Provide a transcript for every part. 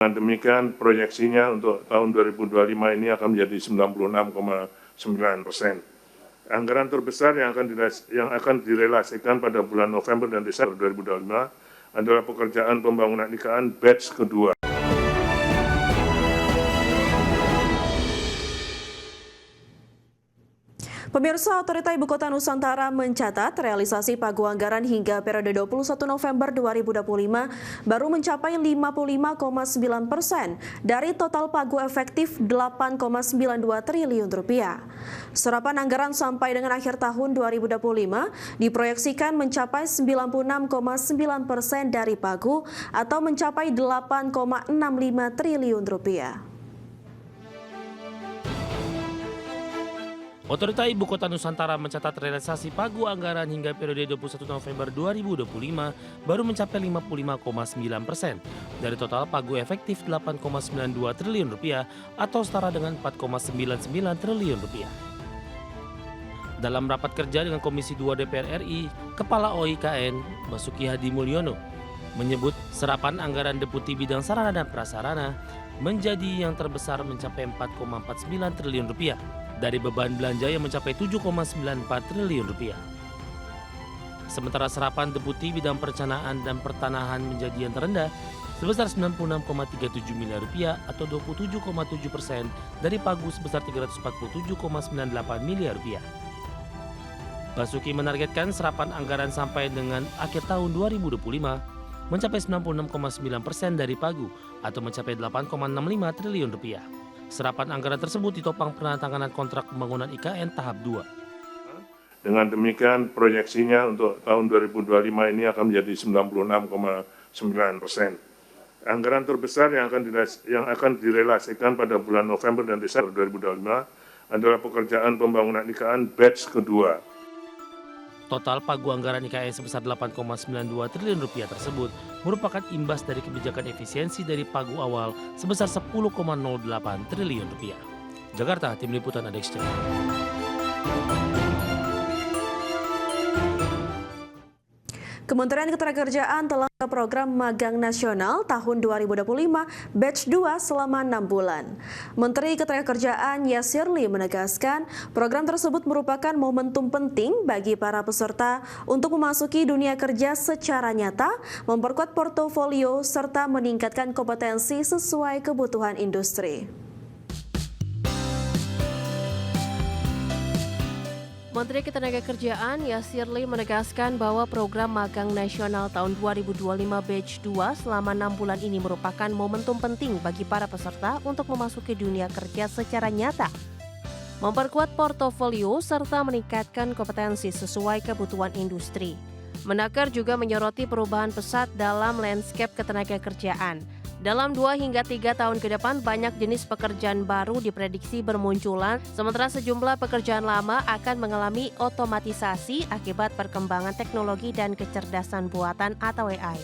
Dengan demikian, proyeksinya untuk tahun 2025 ini akan menjadi 96,9%. Anggaran terbesar yang akan direlasikan pada bulan November dan Desember 2025 adalah pekerjaan pembangunan IKN batch kedua. Pemirsa, Otorita Ibu Kota Nusantara mencatat realisasi pagu anggaran hingga periode 21 November 2025 baru mencapai 55,9% dari total pagu efektif 8,92 triliun rupiah. Serapan anggaran sampai dengan akhir tahun 2025 diproyeksikan mencapai 96,9% dari pagu atau mencapai 8,65 triliun rupiah. Otorita Ibu Kota Nusantara mencatat realisasi pagu anggaran hingga periode 21 November 2025 baru mencapai 55,9% dari total pagu efektif 8,92 triliun rupiah atau setara dengan 4,99 triliun rupiah. Dalam rapat kerja dengan Komisi 2 DPR RI, Kepala OIKN Basuki Hadi Mulyono menyebut serapan anggaran Deputi Bidang Sarana dan Prasarana menjadi yang terbesar mencapai 4,49 triliun rupiah. Dari beban belanja yang mencapai 7,94 triliun rupiah. Sementara serapan Deputi Bidang Perencanaan dan Pertanahan menjadi yang terendah sebesar 96,37 miliar rupiah atau 27,7% dari pagu sebesar 347,98 miliar rupiah. Basuki menargetkan serapan anggaran sampai dengan akhir tahun 2025 mencapai 96,9% dari pagu atau mencapai 8,65 triliun rupiah. Serapan anggaran tersebut ditopang penandatanganan kontrak pembangunan IKN tahap 2. Dengan demikian, proyeksinya untuk tahun 2025 ini akan menjadi 96,9%. Anggaran terbesar yang akan direlasikan pada bulan November dan Desember 2025 adalah pekerjaan pembangunan IKN batch kedua. Total pagu anggaran IKN sebesar 8,92 triliun rupiah tersebut merupakan imbas dari kebijakan efisiensi dari pagu awal sebesar 10,08 triliun rupiah. Jakarta, Tim Liputan Adex Channel. Kementerian Ketenagakerjaan telah membuka program magang nasional tahun 2025 batch 2 selama 6 bulan. Menteri Ketenagakerjaan Yasirli menegaskan program tersebut merupakan momentum penting bagi para peserta untuk memasuki dunia kerja secara nyata, memperkuat portofolio serta meningkatkan kompetensi sesuai kebutuhan industri. Menteri Ketenagakerjaan Yasirli menegaskan bahwa program magang nasional tahun 2025 batch 2 selama 6 bulan ini merupakan momentum penting bagi para peserta untuk memasuki dunia kerja secara nyata, memperkuat portofolio serta meningkatkan kompetensi sesuai kebutuhan industri. Menaker juga menyoroti perubahan pesat dalam landscape ketenagakerjaan. Dalam 2 hingga 3 tahun ke depan, banyak jenis pekerjaan baru diprediksi bermunculan, sementara sejumlah pekerjaan lama akan mengalami otomatisasi akibat perkembangan teknologi dan kecerdasan buatan atau AI.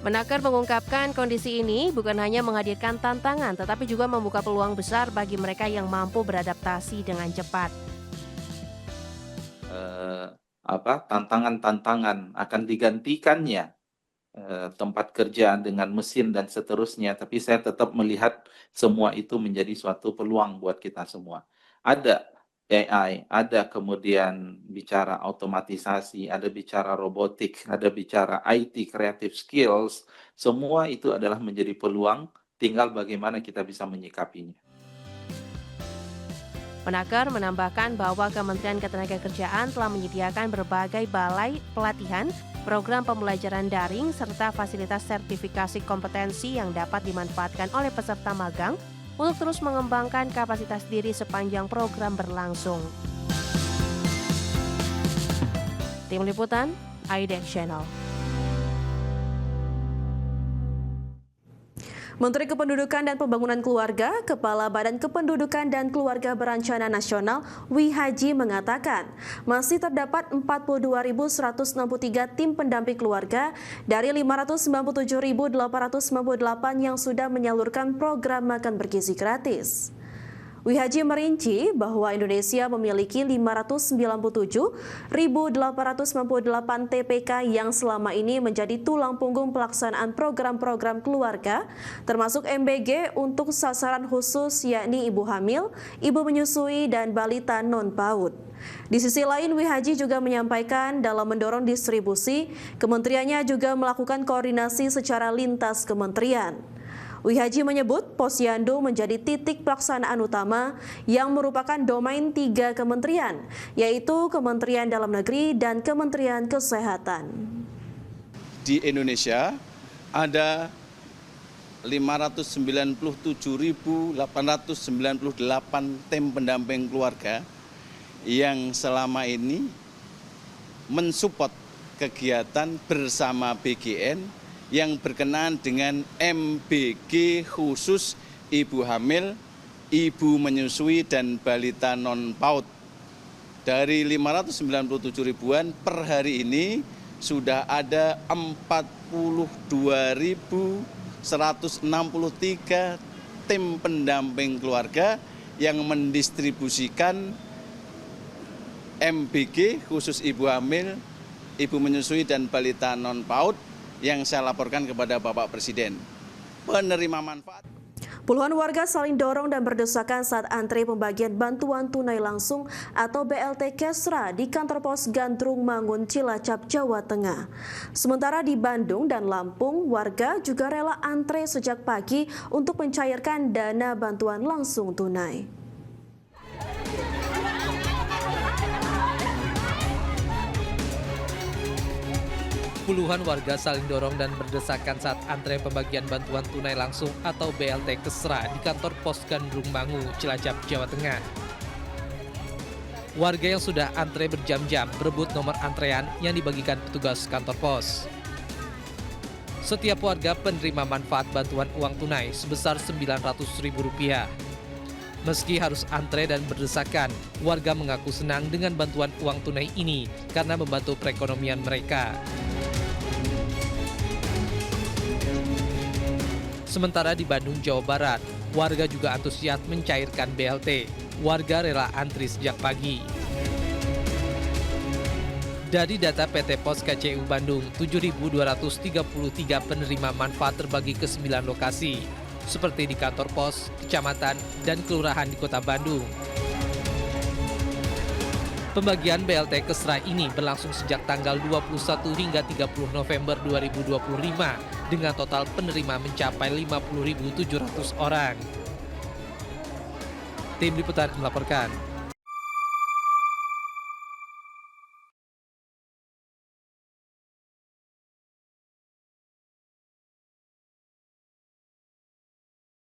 Menaker mengungkapkan kondisi ini bukan hanya menghadirkan tantangan, tetapi juga membuka peluang besar bagi mereka yang mampu beradaptasi dengan cepat. Tantangan-tantangan akan digantikannya tempat kerja dengan mesin dan seterusnya, tapi saya tetap melihat semua itu menjadi suatu peluang buat kita semua. Ada AI, ada kemudian bicara otomatisasi, ada bicara robotik, ada bicara IT, creative skills, semua itu adalah menjadi peluang, tinggal bagaimana kita bisa menyikapinya. Menaker menambahkan bahwa Kementerian Ketenagakerjaan telah menyediakan berbagai balai pelatihan, program pembelajaran daring, serta fasilitas sertifikasi kompetensi yang dapat dimanfaatkan oleh peserta magang untuk terus mengembangkan kapasitas diri sepanjang program berlangsung. Tim Liputan, Adex Channel. Menteri Kependudukan dan Pembangunan Keluarga, Kepala Badan Kependudukan dan Keluarga Berencana Nasional, Wi Haji mengatakan, masih terdapat 42.163 tim pendamping keluarga dari 597.898 yang sudah menyalurkan program makan bergizi gratis. Wihaji merinci bahwa Indonesia memiliki 597.898 TPK yang selama ini menjadi tulang punggung pelaksanaan program-program keluarga, termasuk MBG untuk sasaran khusus yakni ibu hamil, ibu menyusui, dan balita non-PAUD. Di sisi lain, Wihaji juga menyampaikan dalam mendorong distribusi, kementeriannya juga melakukan koordinasi secara lintas kementerian. Wihaji menyebut Posyandu menjadi titik pelaksanaan utama yang merupakan domain 3 kementerian, yaitu Kementerian Dalam Negeri dan Kementerian Kesehatan. Di Indonesia ada 597.898 tim pendamping keluarga yang selama ini mensupport kegiatan bersama BGN yang berkenaan dengan MBG khusus ibu hamil, ibu menyusui, dan balita non-PAUD. Dari 597 ribuan per hari ini sudah ada 42.163 tim pendamping keluarga yang mendistribusikan MBG khusus ibu hamil, ibu menyusui, dan balita non-PAUD yang saya laporkan kepada Bapak Presiden. Penerima manfaat. Puluhan warga saling dorong dan berdesakan saat antri pembagian bantuan tunai langsung atau BLT Kesra di kantor pos Gandrung Mangun, Cilacap, Jawa Tengah. Sementara di Bandung dan Lampung, warga juga rela antre sejak pagi untuk mencairkan dana bantuan langsung tunai. Puluhan warga saling dorong dan berdesakan saat antre pembagian bantuan tunai langsung atau BLT Kesra di kantor pos Gandrung Mangu, Cilacap, Jawa Tengah. Warga yang sudah antre berjam-jam berebut nomor antrean yang dibagikan petugas kantor pos. Setiap warga penerima manfaat bantuan uang tunai sebesar Rp900.000. Meski harus antre dan berdesakan, warga mengaku senang dengan bantuan uang tunai ini karena membantu perekonomian mereka. Sementara di Bandung, Jawa Barat, warga juga antusias mencairkan BLT. Warga rela antri sejak pagi. Dari data PT Pos KCU Bandung, 7.233 penerima manfaat terbagi ke 9 lokasi, seperti di kantor pos, kecamatan, dan kelurahan di Kota Bandung. Pembagian BLT Kesra ini berlangsung sejak tanggal 21 hingga 30 November 2025 dengan total penerima mencapai 50.700 orang. Tim Liputan melaporkan.